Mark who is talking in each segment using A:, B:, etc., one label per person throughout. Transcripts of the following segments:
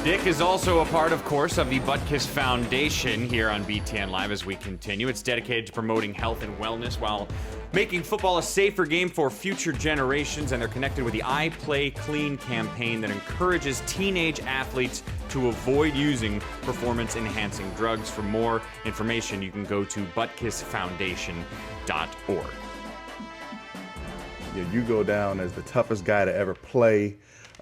A: Dick is also a part, of course, of the Butkus Foundation here on BTN Live as we continue. It's dedicated to promoting health and wellness while making football a safer game for future generations, and they're connected with the I Play Clean campaign that encourages teenage athletes to avoid using performance-enhancing drugs. For more information, you can go to butkusfoundation.org.
B: Yeah, you go down as the toughest guy to ever play.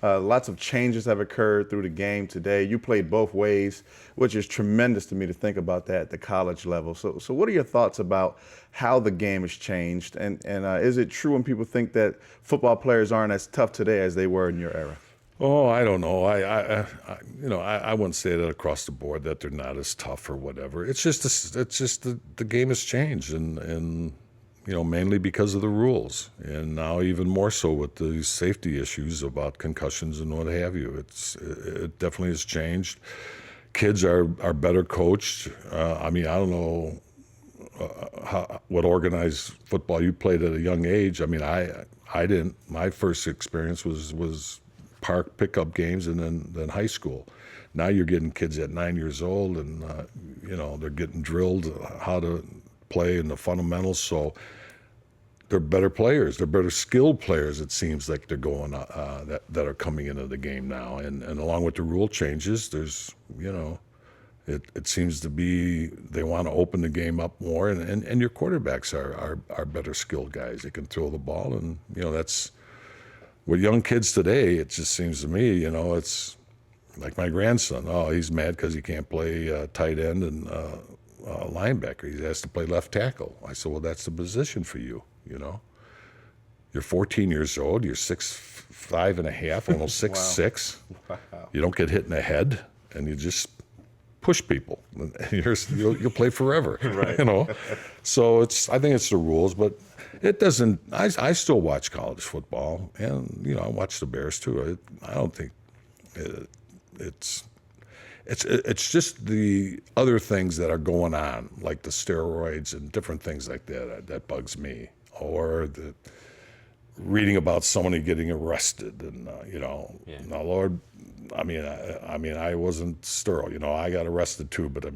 B: Lots of changes have occurred through the game today. You played both ways, which is tremendous to me to think about that at the college level. So what are your thoughts about how the game has changed? And is it true when people think that football players aren't as tough today as they were in your era?
C: Oh, I don't know. I wouldn't say that across the board that they're not as tough or whatever. It's just the game has changed, and mainly because of the rules, and now even more so with the safety issues about concussions and what have you. It definitely has changed. Kids are better coached. I don't know what organized football you played at a young age. I didn't. My first experience was park pickup games and then high school. Now you're getting kids at 9 years old, and they're getting drilled how to play and the fundamentals. So they're better players. They're better skilled players. It seems like they're going that are coming into the game now. And along with the rule changes, there's it seems to be they want to open the game up more. And your quarterbacks are better skilled guys. They can throw the ball, and that's with young kids today. It just seems to me, it's like my grandson. Oh, he's mad because he can't play tight end and linebacker. He has to play left tackle. I said, well, that's the position for you. You're 14 years old. You're 6'5.5", almost 6'6". Wow. You don't get hit in the head, and you just push people. You'll play forever.
A: Right.
C: So I think it's the rules, but it doesn't. I still watch college football, and I watch the Bears too. I don't think it's just the other things that are going on, like the steroids and different things like that bugs me. Or the reading about somebody getting arrested, and now, Lord, I wasn't sterile. I got arrested too, but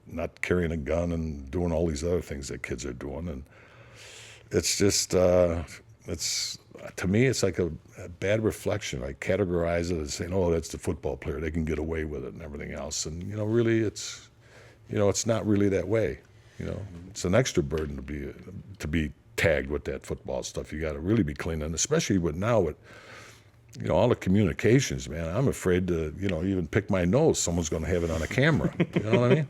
C: not carrying a gun and doing all these other things that kids are doing, and it's just to me, it's like a bad reflection. I categorize it as saying, "Oh, that's the football player; they can get away with it," and everything else. And really, it's not really that way. It's an extra burden to be tagged with that football stuff. You got to really be clean, and especially with all the communications, man. I'm afraid to even pick my nose. Someone's going to have it on a camera. You know what I mean?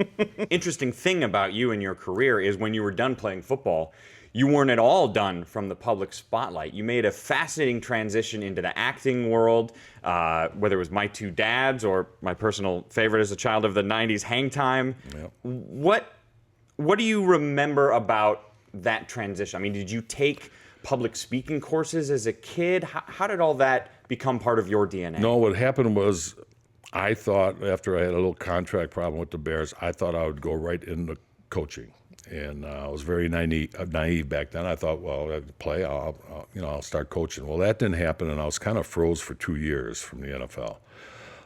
A: Interesting thing about you and your career is when you were done playing football, you weren't at all done from the public spotlight. You made a fascinating transition into the acting world, whether it was My Two Dads or my personal favorite as a child of the 90s, Hang Time.
C: Yep.
A: What do you remember about that transition? Did you take public speaking courses as a kid? How did all that become part of your DNA?
C: No, what happened was I thought after I had a little contract problem with the Bears, I thought I would go right into coaching. And I was very naive back then. I thought, well, I'd play, I'll start coaching. Well, that didn't happen, and I was kind of froze for 2 years from the NFL.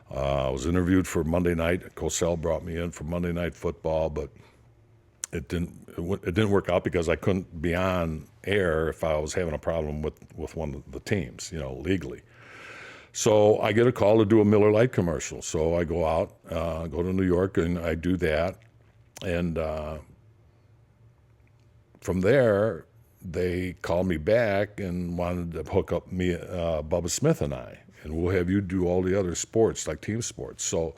C: I was interviewed for Monday night. Cosell brought me in for Monday Night Football, but it didn't work out because I couldn't be on air if I was having a problem with one of the teams, legally. So I get a call to do a Miller Lite commercial. So I go out, go to New York, and I do that. And from there, they called me back and wanted to hook up me, Bubba Smith and I, and we'll have you do all the other sports, like team sports. So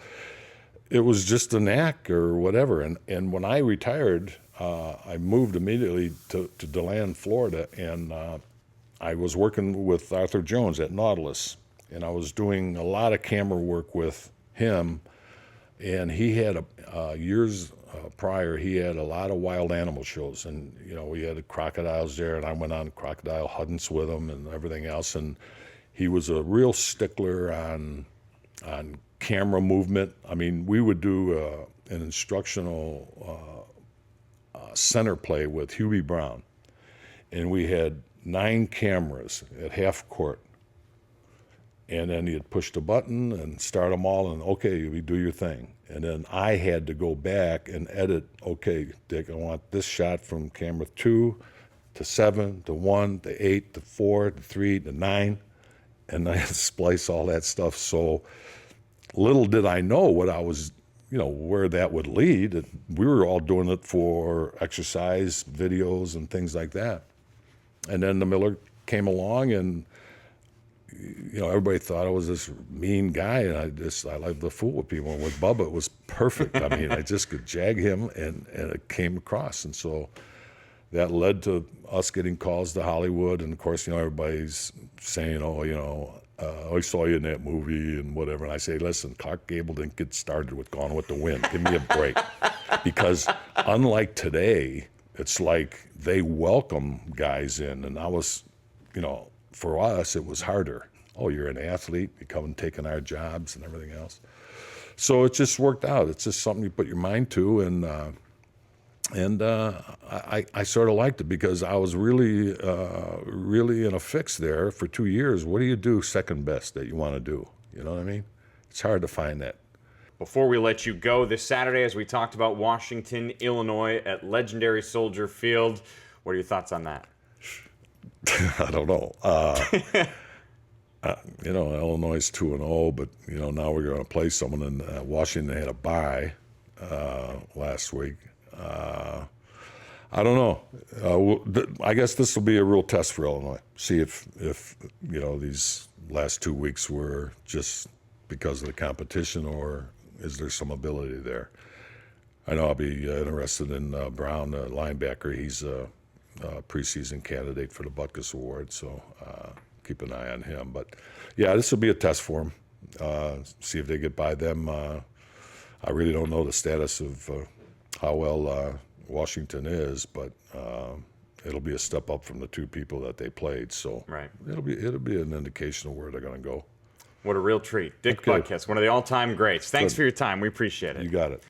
C: it was just a knack or whatever. And when I retired, I moved immediately to DeLand, Florida, and I was working with Arthur Jones at Nautilus, and I was doing a lot of camera work with him. And he had years prior, he had a lot of wild animal shows, and we had crocodiles there, and I went on crocodile hunts with him and everything else. And he was a real stickler on camera movement. We would do an instructional center play with Hubie Brown, and we had 9 cameras at half court. And then you'd push the button and start them all, and okay, you do your thing. And then I had to go back and edit, okay, Dick, I want this shot from camera 2 to 7 to 1 to 8 to 4 to 3 to 9. And I had to splice all that stuff. So little did I know what I was, where that would lead. We were all doing it for exercise videos and things like that. And then the Miller came along, and everybody thought I was this mean guy, and I like to fool with people. And with Bubba, it was perfect. I mean, I just could jag him, and it came across. And so that led to us getting calls to Hollywood. And of course, everybody's saying, I saw you in that movie and whatever. And I say, listen, Clark Gable didn't get started with Gone with the Wind. Give me a break. Because unlike today, it's like they welcome guys in. And I was, for us, it was harder. Oh, you're an athlete. You come and taking our jobs and everything else. So it just worked out. It's just something you put your mind to, and I sort of liked it because I was really in a fix there for 2 years. What do you do second best that you want to do? You know what I mean? It's hard to find that.
A: Before we let you go, this Saturday, as we talked about, Washington, Illinois at legendary Soldier Field. What are your thoughts on that?
C: I don't know. Illinois is 2-0, but now we're going to play someone. And Washington had a bye last week. I don't know. I guess this will be a real test for Illinois. See if these last 2 weeks were just because of the competition, or is there some ability there? I know I'll be interested in Brown, the linebacker. He's a preseason candidate for the Butkus Award, so keep an eye on him. But yeah, this will be a test for them. See if they get by them. I really don't know the status of how well Washington is, but it'll be a step up from the two people that they played. So
A: right.
C: It'll be an indication of where they're going to go.
A: What a real treat. Dick Butkus, one of the all-time greats. Thanks for your time. We appreciate it.
C: You got it.